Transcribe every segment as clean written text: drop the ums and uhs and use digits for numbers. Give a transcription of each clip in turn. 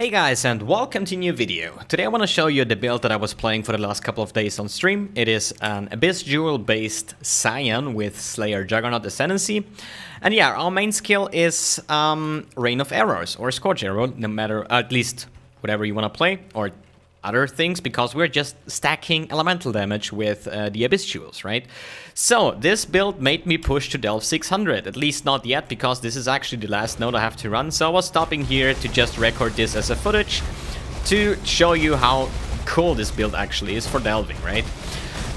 Hey guys, and welcome to a new video. Today I want to show you the build that I was playing for the last couple of days on stream. It is an Abyss Jewel based Scion with Slayer Juggernaut Ascendancy. And yeah, our main skill is Rain of Arrows or Scorch Arrow, no matter, at least whatever you want to play, or other things, because we're just stacking elemental damage with the Abyss Jewels, right? So this build made me push to Delve 600, at least not yet, because this is actually the last node I have to run. So I was stopping here to just record this as a footage to show you how cool this build actually is for delving, right?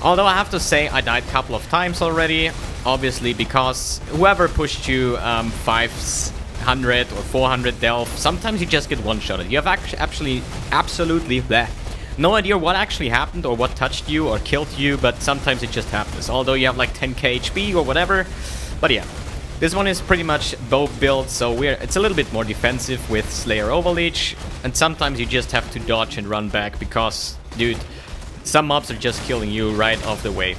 Although I have to say I died a couple of times already, obviously, because whoever pushed you 500 or 400 delve, sometimes you just get one-shotted. You have actually absolutely no idea what actually happened or what touched you or killed you, but sometimes it just happens. Although you have like 10k HP or whatever. But yeah, this one is pretty much bow build, so it's a little bit more defensive with Slayer Overleech, and sometimes you just have to dodge and run back because, dude, some mobs are just killing you right off the way.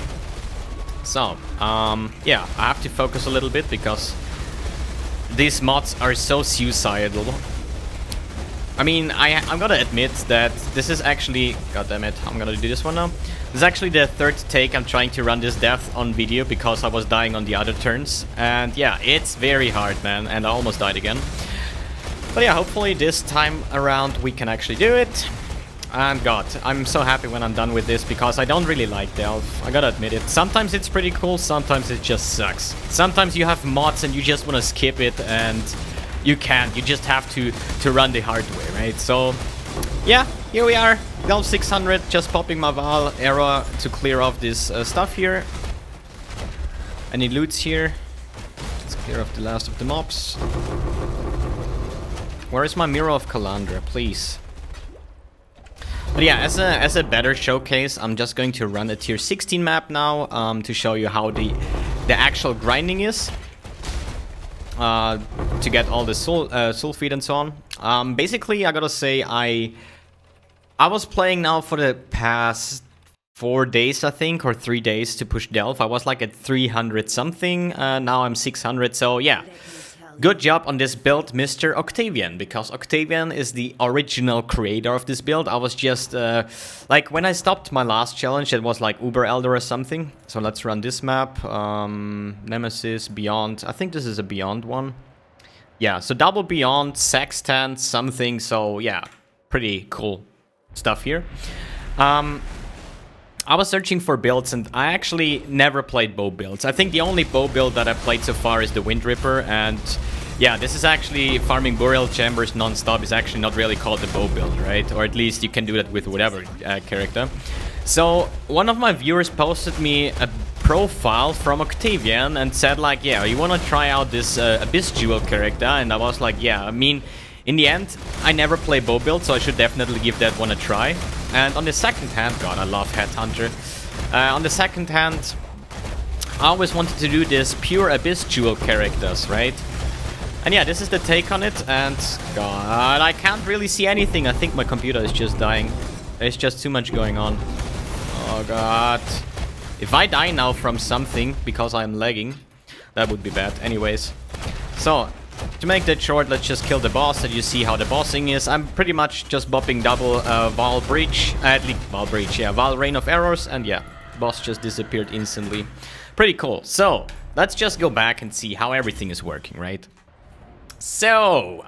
So, yeah, I have to focus a little bit because these mods are so suicidal. I mean, I'm gonna admit that this is actually... God damn it, I'm gonna do this one now. This is actually the third take I'm trying to run this death on video because I was dying on the other turns. And yeah, it's very hard, man, and I almost died again. But yeah, hopefully this time around we can actually do it. And God, I'm so happy when I'm done with this because I don't really like Delve, I gotta admit it. Sometimes it's pretty cool, sometimes it just sucks. Sometimes you have mods and you just wanna skip it and you can't, you just have to run the hard way, right? So, yeah, here we are, Delve 600, just popping my Val arrow to clear off this stuff here. Any loots here? Let's clear off the last of the mobs. Where is my Mirror of Calandra, please? But yeah, as a better showcase, I'm just going to run a tier 16 map now to show you how the actual grinding is to get all the soul feed and so on. Basically, I gotta say I was playing now for the past 4 days, I think, or 3 days to push Delve. I was like at 300 something. Now I'm 600. So yeah. Good job on this build, Mr. Octavian, because Octavian is the original creator of this build. I was just, like, when I stopped my last challenge, it was like Uber Elder or something. So let's run this map, Nemesis, Beyond. I think this is a Beyond one. Yeah, so double Beyond, Sextant, something, so yeah, pretty cool stuff here. I was searching for builds and I actually never played bow builds. I think the only bow build that I played so far is the Wind Ripper, and yeah, this is actually farming burial chambers non-stop is actually not really called the bow build, right? Or at least you can do that with whatever character. So one of my viewers posted me a profile from Octavian and said like, yeah, you want to try out this Abyss Jewel character? And I was like, yeah, I mean, in the end, I never play bow build, so I should definitely give that one a try. And on the second hand, God, I love Headhunter. On the second hand, I always wanted to do this pure Abyss Jewel characters, right? And yeah, this is the take on it, and God, I can't really see anything. I think my computer is just dying. There's just too much going on. Oh God. If I die now from something because I'm lagging, that would be bad. Anyways. So, to make that short, let's just kill the boss, and you see how the bossing is. I'm pretty much just bopping double Val Breach, at least Val Breach, yeah, Val Rain of Arrows, and yeah, boss just disappeared instantly. Pretty cool. So, let's just go back and see how everything is working, right? So,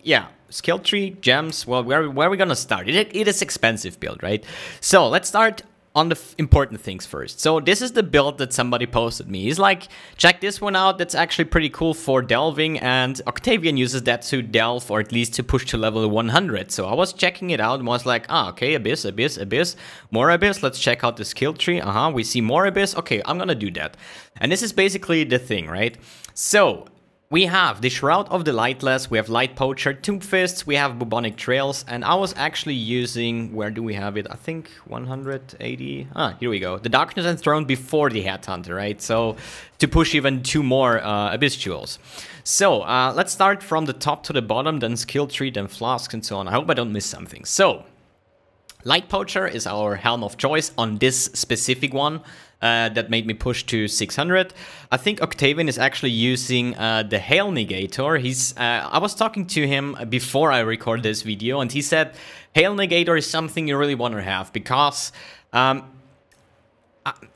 yeah, skill tree, gems, well, where are we gonna start? It is expensive build, right? So, let's start on the important things first. So this is the build that somebody posted me. He's like, check this one out, that's actually pretty cool for delving, and Octavian uses that to delve, or at least to push to level 100. So I was checking it out and was like, ah, okay, Abyss, Abyss, Abyss, more Abyss, let's check out the skill tree. We see more Abyss, okay, I'm gonna do that. And this is basically the thing, right? So we have the Shroud of the Lightless, we have Light Poacher, Tomb Fists, we have Bubonic Trails, and I was actually using, where do we have it? I think 180, here we go. The Darkness Enthroned before the Headhunter, right? So, to push even 2 more Abyss Jewels. So, let's start from the top to the bottom, then Skill Tree, then Flasks, and so on. I hope I don't miss something. So, Light Poacher is our helm of choice on this specific one. That made me push to 600. I think Octavian is actually using the Hail Negator. I was talking to him before I record this video, and he said Hail Negator is something you really want to have because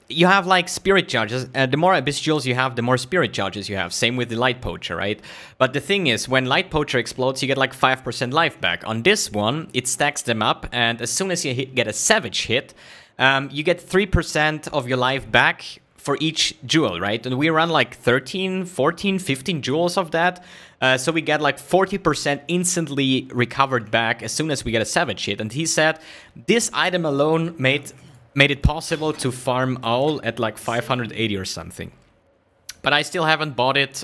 you have like spirit charges. The more Abyss Jewels you have, the more spirit charges you have. Same with the Light Poacher, right? But the thing is, when Light Poacher explodes, you get like 5% life back. On this one, it stacks them up, and as soon as you get a Savage hit, you get 3% of your life back for each jewel, right? And we run like 13, 14, 15 jewels of that. So we get like 40% instantly recovered back as soon as we get a Savage hit. And he said this item alone made it possible to farm Owl at like 580 or something. But I still haven't bought it.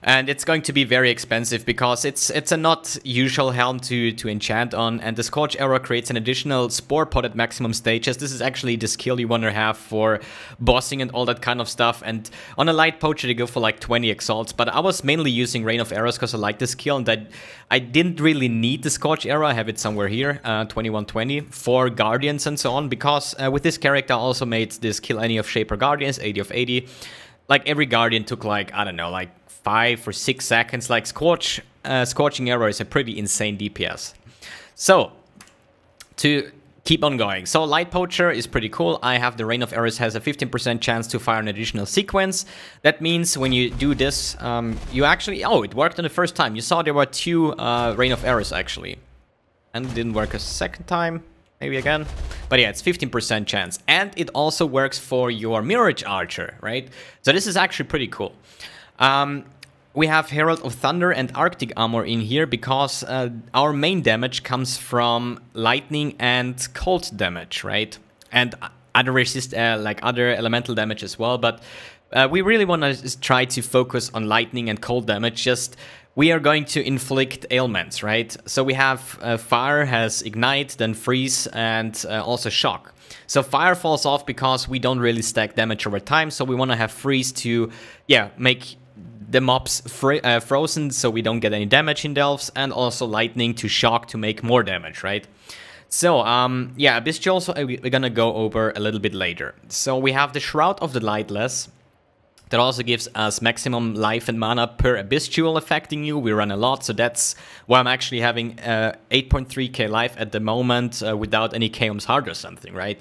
And it's going to be very expensive because it's a not usual helm to enchant on, and the Scorch Arrow creates an additional Spore Pot at maximum stages. This is actually the skill you want to have for bossing and all that kind of stuff, and on a Light Poacher they go for like 20 exalts, but I was mainly using Rain of Arrows because I like the skill, and I didn't really need the Scorch Arrow. I have it somewhere here, 2120, for Guardians and so on, because with this character I also made this kill any of Shaper Guardians, 80 of 80. Like every Guardian took like, I don't know, like 5 or 6 seconds. Like Scorching Arrow is a pretty insane DPS. So, to keep on going. So Light Poacher is pretty cool. I have the Rain of Arrows has a 15% chance to fire an additional sequence. That means when you do this, you actually... Oh, it worked on the first time. You saw there were 2 Rain of Arrows actually. And it didn't work a second time. Maybe again. But yeah, it's 15% chance. And it also works for your Mirage Archer, right? So this is actually pretty cool. We have Herald of Thunder and Arctic Armor in here because our main damage comes from lightning and cold damage, right? And other other elemental damage as well. But we really want to try to focus on lightning and cold damage. Just we are going to inflict ailments, right? So we have Fire has Ignite, then Freeze, and also Shock. So Fire falls off because we don't really stack damage over time. So we want to have Freeze to, yeah, make the mobs frozen so we don't get any damage in Delves, and also Lightning to Shock to make more damage, right? So, yeah, Abyss Jewels we're gonna go over a little bit later. So we have the Shroud of the Lightless. That also gives us maximum life and mana per Abyss Jewel affecting you. We run a lot, so that's why I'm actually having 8.3k life at the moment without any Chaos Heart or something, right?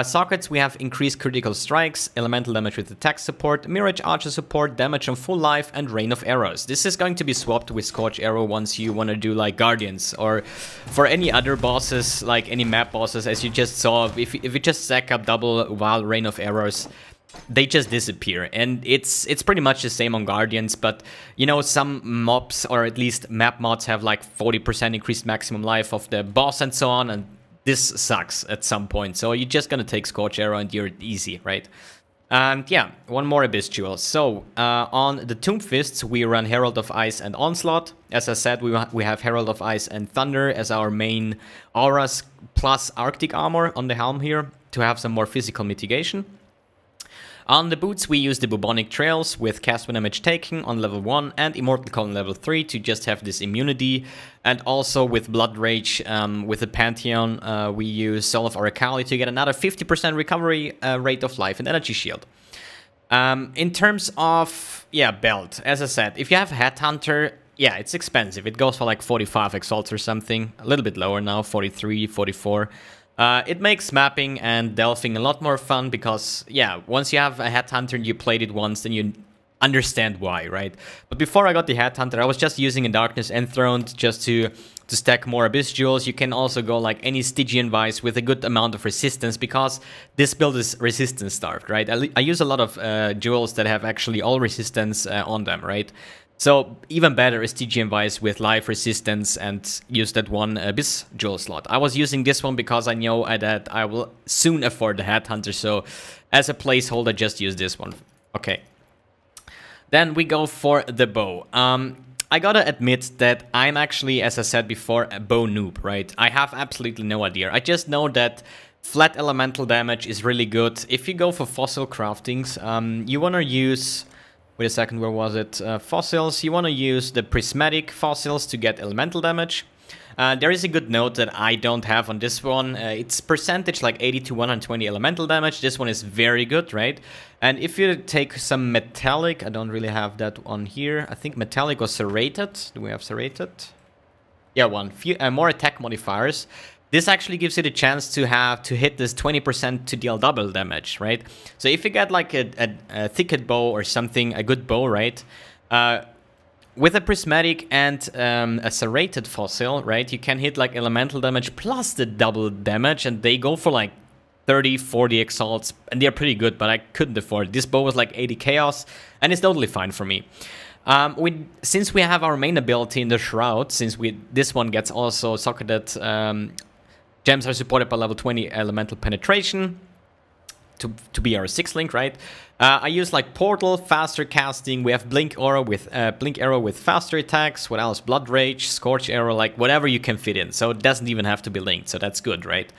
Sockets, we have increased critical strikes, elemental damage with attack support, Mirage Archer support, damage on full life, and Rain of Arrows. This is going to be swapped with Scorch Arrow once you want to do like Guardians, or for any other bosses, like any map bosses, as you just saw. If you just stack up double while Rain of Arrows, they just disappear, and it's pretty much the same on Guardians, but you know, some mobs, or at least map mods, have like 40% increased maximum life of the boss and so on, and this sucks at some point, so you're just gonna take Scorch Arrow and you're easy, right? And yeah, one more Abyss Jewel. So on the Tomb Fists we run Herald of Ice and Onslaught. As I said, we have Herald of Ice and Thunder as our main auras, plus Arctic Armor on the helm here to have some more physical mitigation. On the boots, we use the Bubonic Trails with cast when damage taken on level 1 and Immortal Call on level 3 to just have this immunity. And also with Blood Rage, with the Pantheon, we use Soul of Oracali to get another 50% recovery rate of life and energy shield. In terms of, yeah, belt, as I said, if you have Headhunter, yeah, it's expensive. It goes for like 45 exalts or something, a little bit lower now, 43, 44. It makes mapping and delving a lot more fun because, yeah, once you have a Headhunter and you played it once, then you understand why, right? But before I got the Headhunter, I was just using a Darkness Enthroned just to stack more Abyss Jewels. You can also go like any Stygian Vice with a good amount of resistance because this build is resistance starved, right? I use a lot of jewels that have actually all resistance on them, right? So even better is Stygian Vice with life resistance and use that one Abyss Jewel slot. I was using this one because I know that I will soon afford the Headhunter, so as a placeholder just use this one. Okay. Then we go for the bow. I gotta admit that I'm actually, as I said before, a bow noob, right? I have absolutely no idea. I just know that flat elemental damage is really good. If you go for fossil craftings, you wanna use... Wait a second, where was it? Fossils. You want to use the prismatic fossils to get elemental damage. There is a good note that I don't have on this one. It's percentage like 80 to 120 elemental damage. This one is very good, right? And if you take some metallic, I don't really have that on here. I think metallic was serrated. Do we have serrated? Yeah, one. More attack modifiers. This actually gives you the chance to hit this 20% to deal double damage, right? So if you get like a thicket bow or something, a good bow, right? With a prismatic and a serrated fossil, right? You can hit like elemental damage plus the double damage, and they go for like 30, 40 exalts, and they're pretty good, but I couldn't afford it. This bow was like 80 chaos, and it's totally fine for me. Since we have our main ability in the Shroud, this one gets also socketed, gems are supported by level 20 elemental penetration to be our 6th link, right? I use like portal, faster casting. We have blink arrow with faster attacks. What else? Blood rage, scorch arrow, like whatever you can fit in. So it doesn't even have to be linked. So that's good, right?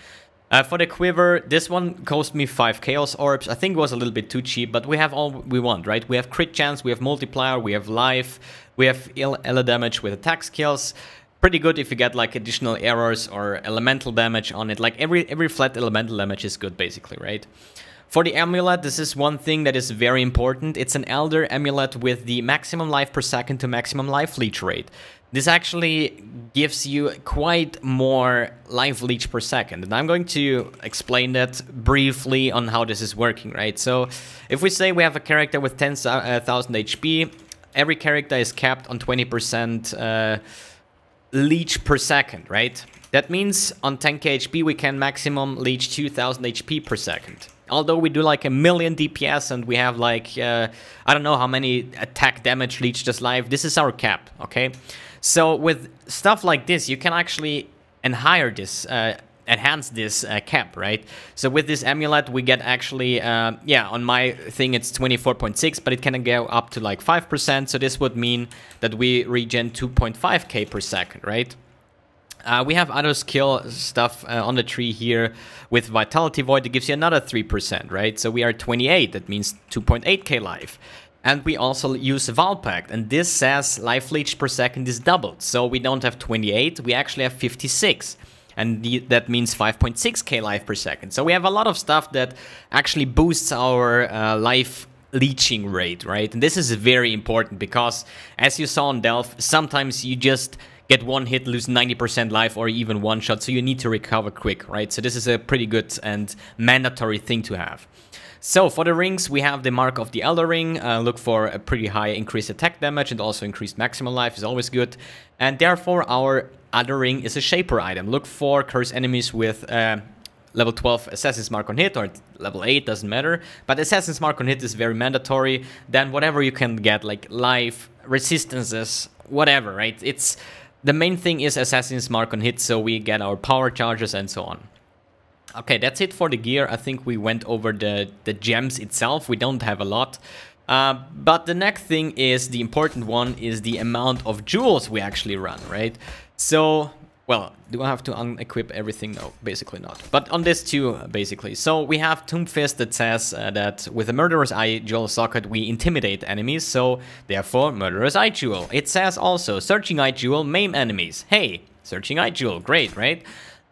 For the quiver, this one cost me 5 chaos orbs. I think it was a little bit too cheap, but we have all we want, right? We have crit chance, we have multiplier, we have life, we have ele damage with attack skills. Pretty good if you get like additional errors or elemental damage on it. Like every flat elemental damage is good basically, right? For the amulet, this is one thing that is very important. It's an Elder amulet with the maximum life per second to maximum life leech rate. This actually gives you quite more life leech per second, and I'm going to explain that briefly on how this is working, right? So if we say we have a character with 10,000 HP, every character is capped on 20% leech per second, right? That means on 10k HP we can maximum leech 2000 HP per second. Although we do like 1,000,000 DPS and we have like, I don't know how many attack damage leech this life, this is our cap, okay? So with stuff like this, you can actually enhance this cap, right? So with this amulet, we get actually, yeah, on my thing it's 24.6, but it can go up to like 5%. So this would mean that we regen 2.5k per second, right? We have other skill stuff on the tree here with Vitality Void. It gives you another 3%, right? So we are 28, that means 2.8k life. And we also use Valpact, and this says life leech per second is doubled. So we don't have 28, we actually have 56. And that means 5.6k life per second. So we have a lot of stuff that actually boosts our life leeching rate, right? And this is very important because, as you saw on Delph, sometimes you just get one hit, lose 90% life, or even one shot, so you need to recover quick, right? So this is a pretty good and mandatory thing to have. So for the rings, we have the Mark of the Elder Ring. Look for a pretty high increased attack damage and also increased maximum life is always good. And therefore our other ring is a Shaper item. Look for curse enemies with level 12 Assassin's Mark on hit, or level 8, doesn't matter. But Assassin's Mark on hit is very mandatory. Then whatever you can get, like life, resistances, whatever, right? The main thing is Assassin's Mark on hit, so we get our power charges and so on. Okay, that's it for the gear. I think we went over the gems itself. We don't have a lot. But the next thing is, the important one, is the amount of jewels we actually run, right? So, well, do I have to unequip everything? No, basically not. But on this too, basically. So we have Tomb Fist that says that with a Murderous Eye Jewel socket we intimidate enemies, so therefore Murderous Eye Jewel. It says also Searching Eye Jewel maim enemies. Hey, Searching Eye Jewel, great, right?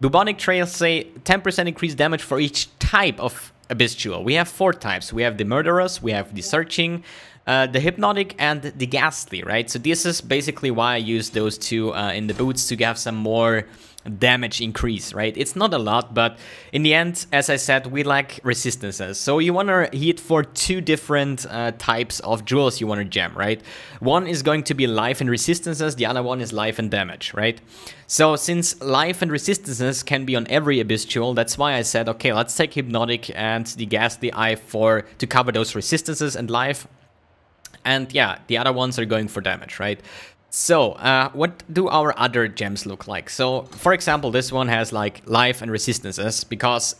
Bubonic Trails say 10% increased damage for each type of Abyss Jewel. We have 4 types. We have the Murderous, we have the Searching, the Hypnotic, and the Ghastly, right? So this is basically why I use those two in the boots, to have some more damage increase, right? It's not a lot, but in the end, as I said, we lack resistances. So you want to hit for 2 different types of jewels you want to gem, right? One is going to be life and resistances, the other one is life and damage, right? So since life and resistances can be on every Abyss jewel, that's why I said, okay, let's take Hypnotic and the Ghastly Eye to cover those resistances and life. And yeah, the other ones are going for damage, right? So, what do our other gems look like? So, for example, this one has like life and resistances, because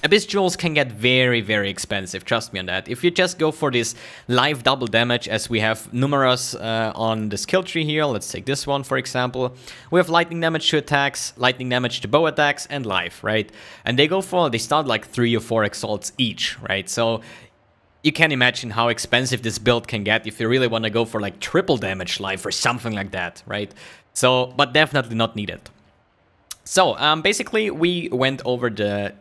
Abyss jewels can get very, very expensive, trust me on that. If you just go for this life double damage, as we have numerous on the skill tree here, let's take this one for example. We have lightning damage to attacks, lightning damage to bow attacks, and life, right? And they start like 3 or 4 exalts each, right? So you can imagine how expensive this build can get if you really want to go for like triple damage life or something like that, right? So, but definitely not needed. So basically we went over the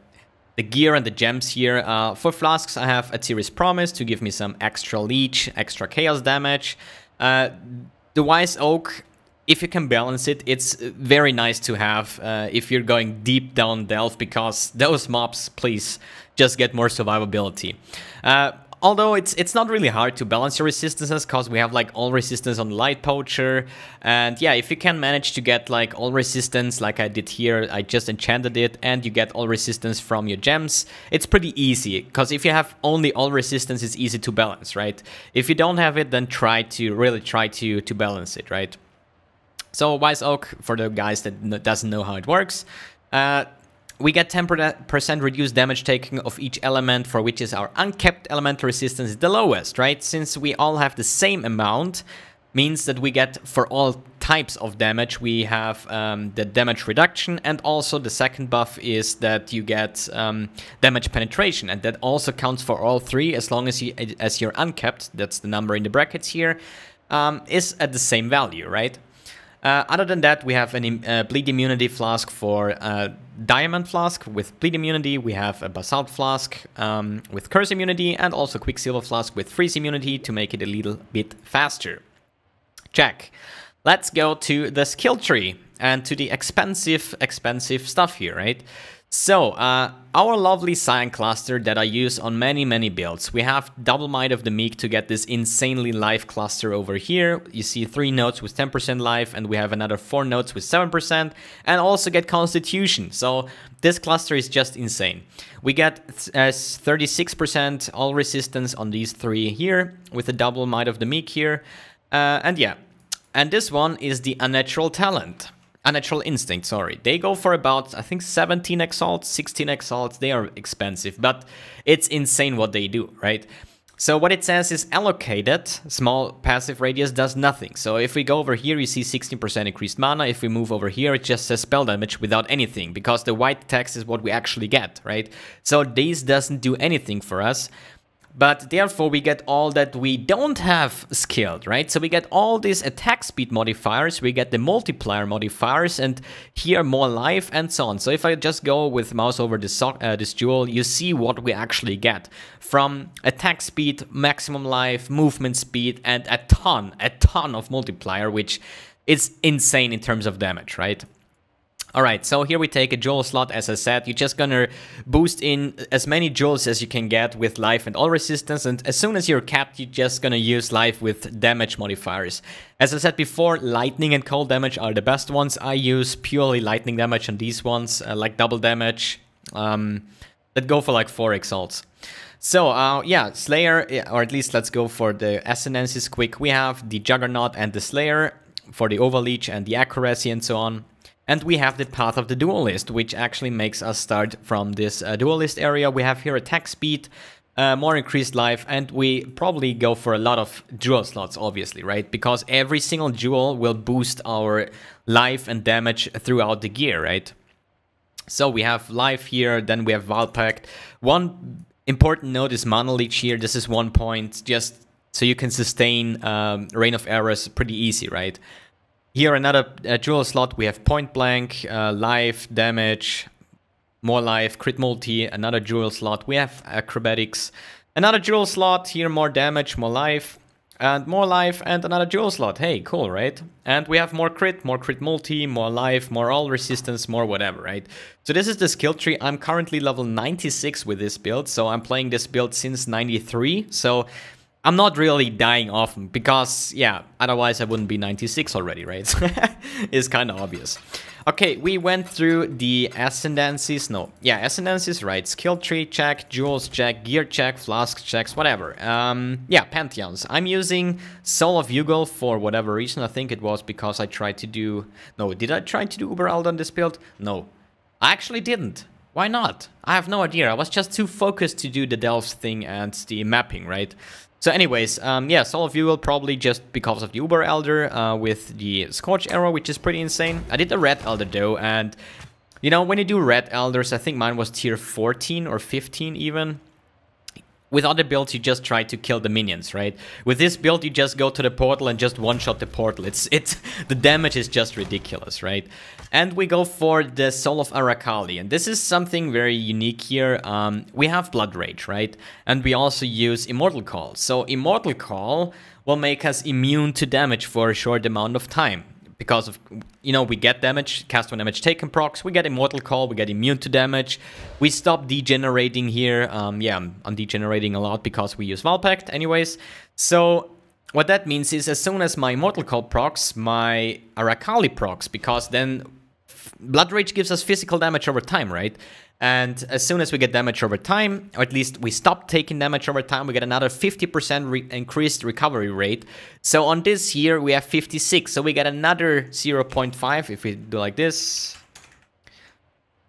gear and the gems here. For Flasks, I have a Tyr's Promise to give me some extra leech, extra chaos damage. The Wise Oak, if you can balance it, it's very nice to have if you're going deep down Delve, because those mobs, please, just get more survivability. Although it's not really hard to balance your resistances, because we have like all resistance on Light Poacher. And yeah, if you can manage to get like all resistance like I did here, I just enchanted it, and you get all resistance from your gems, it's pretty easy. Because if you have only all resistance, it's easy to balance, right? If you don't have it, then really try to balance it, right? So Wise Oak, for the guys that doesn't know how it works, we get 10% reduced damage taken of each element, for which is our unkept elemental resistance is the lowest, right? Since we all have the same amount, means that we get, for all types of damage, we have the damage reduction, and also the second buff is that you get damage penetration, and that also counts for all three, as long as you're unkept, that's the number in the brackets here, is at the same value, right? Other than that, we have a Bleed Immunity Flask for Diamond Flask with Bleed Immunity. We have a Basalt Flask with Curse Immunity, and also Quicksilver Flask with Freeze Immunity to make it a little bit faster. Check. Let's go to the skill tree and to the expensive stuff here, right? So, our lovely Scion cluster that I use on many builds. We have Double Might of the Meek to get this insanely life cluster over here. You see 3 nodes with 10% life, and we have another 4 nodes with 7%, and also get Constitution. So, this cluster is just insane. We get 36% all resistance on these 3 here, with the Double Might of the Meek here. And yeah, and this one is the Unnatural Talent. Unnatural Instinct, sorry. They go for about, I think, 17 exalts, 16 exalts. They are expensive, but it's insane what they do, right? So what it says is allocated, small passive radius does nothing. So if we go over here, you see 16% increased mana. If we move over here, it just says spell damage without anything, because the white text is what we actually get, right? So this doesn't do anything for us. But therefore we get all that we don't have skilled, right? So we get all these attack speed modifiers, we get the multiplier modifiers, and here more life and so on. So if I just go with mouse over this jewel, you see what we actually get. From attack speed, maximum life, movement speed, and a ton of multiplier, which is insane in terms of damage, right? Alright, so here we take a jewel slot. As I said, you're just gonna boost in as many jewels as you can get with life and all resistance, and as soon as you're capped, you're just gonna use life with damage modifiers. As I said before, lightning and cold damage are the best ones. I use purely lightning damage on these ones, like double damage, that go for like 4 exalts. So, yeah, Slayer, or at least let's go for the Ascendancies quick. We have the Juggernaut and the Slayer for the Overleach and the Accuracy and so on. And we have the Path of the Duelist, which actually makes us start from this Duelist area. We have here attack speed, more increased life, and we probably go for a lot of jewel slots, obviously, right? Because every single jewel will boost our life and damage throughout the gear, right? So we have life here, then we have Valpact. One important note is Mana Leech here. This is 1 point, just so you can sustain Reign of Errors pretty easy, right? Here another jewel slot, we have Point Blank, life, damage, more life, crit multi, another jewel slot, we have Acrobatics, another jewel slot, here more damage, more life, and another jewel slot. Hey, cool, right? And we have more crit multi, more life, more all resistance, more whatever, right? So this is the skill tree. I'm currently level 96 with this build, so I'm playing this build since 93, so I'm not really dying often, because, yeah, otherwise I wouldn't be 96 already, right? It's kind of obvious. Okay, we went through the Ascendancies, Ascendancies, right, skill tree check, jewels check, gear check, flask checks, whatever. Yeah, Pantheons. I'm using Soul of Yugal for whatever reason. I think it was because I tried to do... No, did I try to do Uber Aldo on this build? No, I actually didn't. Why not? I have no idea. I was just too focused to do the Delves thing and the mapping, right? So anyways, yeah, Soul of Yugal probably just because of the Uber Elder with the Scorch Arrow, which is pretty insane. I did the Red Elder though, and you know, when you do Red Elders, I think mine was tier 14 or 15 even. with other builds, you just try to kill the minions, right? With this build, you just go to the portal and just one-shot the portal. The damage is just ridiculous, right? And we go for the Soul of Arakali, and this is something very unique here. We have Blood Rage, right? And we also use Immortal Call. So Immortal Call will make us immune to damage for a short amount of time. Because of, you know, we get damage, cast when damage taken procs, we get Immortal Call, we get immune to damage, we stop degenerating here. Yeah, I'm degenerating a lot because we use Valpact anyways. So what that means is as soon as my Immortal Call procs, my Arakali procs, because then Blood Rage gives us physical damage over time, right? And as soon as we get damage over time, or at least we stop taking damage over time, we get another 50% increased recovery rate. So on this here, we have 56. So we get another 0.5 if we do like this.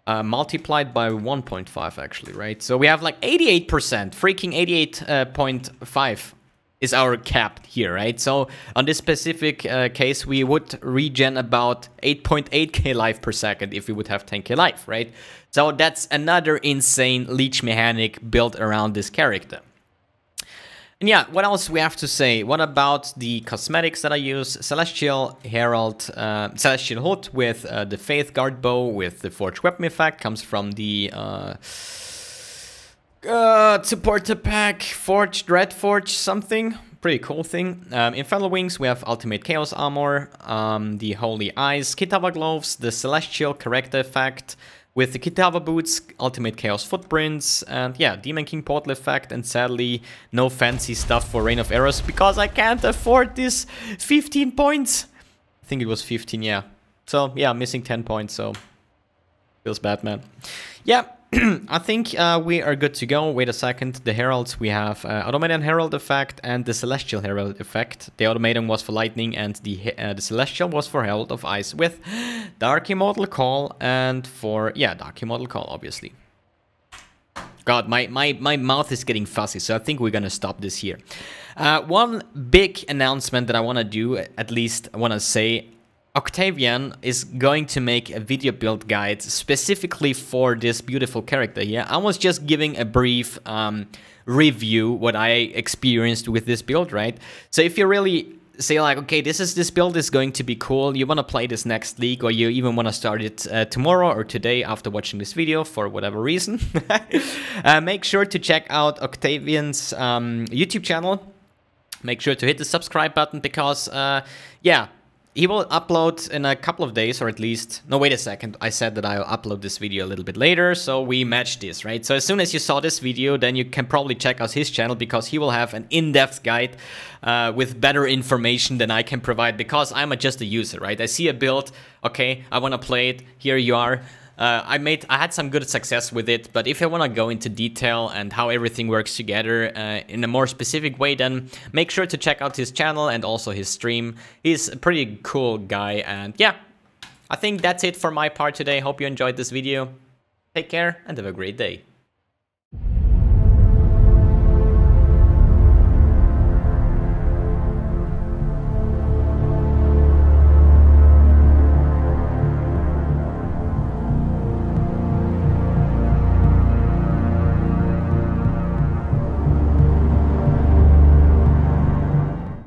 Multiplied by 1.5 actually, right? So we have like 88%, freaking 88.5 is our cap here, right? So on this specific case, we would regen about 8.8k life per second if we would have 10k life, right? So that's another insane leech mechanic built around this character. And yeah, what else we have to say? What about the cosmetics that I use? Celestial Herald, Celestial Hood with the Faith Guard Bow with the Forged Weapon effect, comes from the supporter pack, Forged Red Forge something. Pretty cool thing. In Fellow Wings, we have Ultimate Chaos Armor, the Holy Eyes, Kitava Gloves, the Celestial Character effect, with the Kitava Boots, Ultimate Chaos Footprints, and yeah, Demon King Portal effect, and sadly, no fancy stuff for Rain of Arrows, because I can't afford this 15 points. I think it was 15, yeah. So, yeah, missing 10 points, so feels bad, man. Yeah, I think we are good to go. Wait a second, the Heralds, we have Automaton Herald effect and the Celestial Herald effect. The Automaton was for Lightning and the Celestial was for Herald of Ice with Dark Immortal Call and for, yeah, Dark Immortal Call, obviously. God, my mouth is getting fuzzy, so I think we're gonna stop this here. One big announcement that I want to do, at least I want to say, Octavian is going to make a video build guide specifically for this beautiful character here. I was just giving a brief review what I experienced with this build, right? So if you really say like, okay, this build is going to be cool, you want to play this next league, or you even want to start it tomorrow or today after watching this video for whatever reason, make sure to check out Octavian's YouTube channel. Make sure to hit the subscribe button because, yeah, he will upload in a couple of days, or at least... No, wait a second. I said that I'll upload this video a little bit later, so we matched this, right? So as soon as you saw this video, then you can probably check out his channel, because he will have an in-depth guide with better information than I can provide, because I'm just a user, right? I see a build, okay, I want to play it, here you are. I had some good success with it, but if I want to go into detail and how everything works together in a more specific way, then make sure to check out his channel and also his stream. He's a pretty cool guy, and yeah, I think that's it for my part today. Hope you enjoyed this video. Take care and have a great day.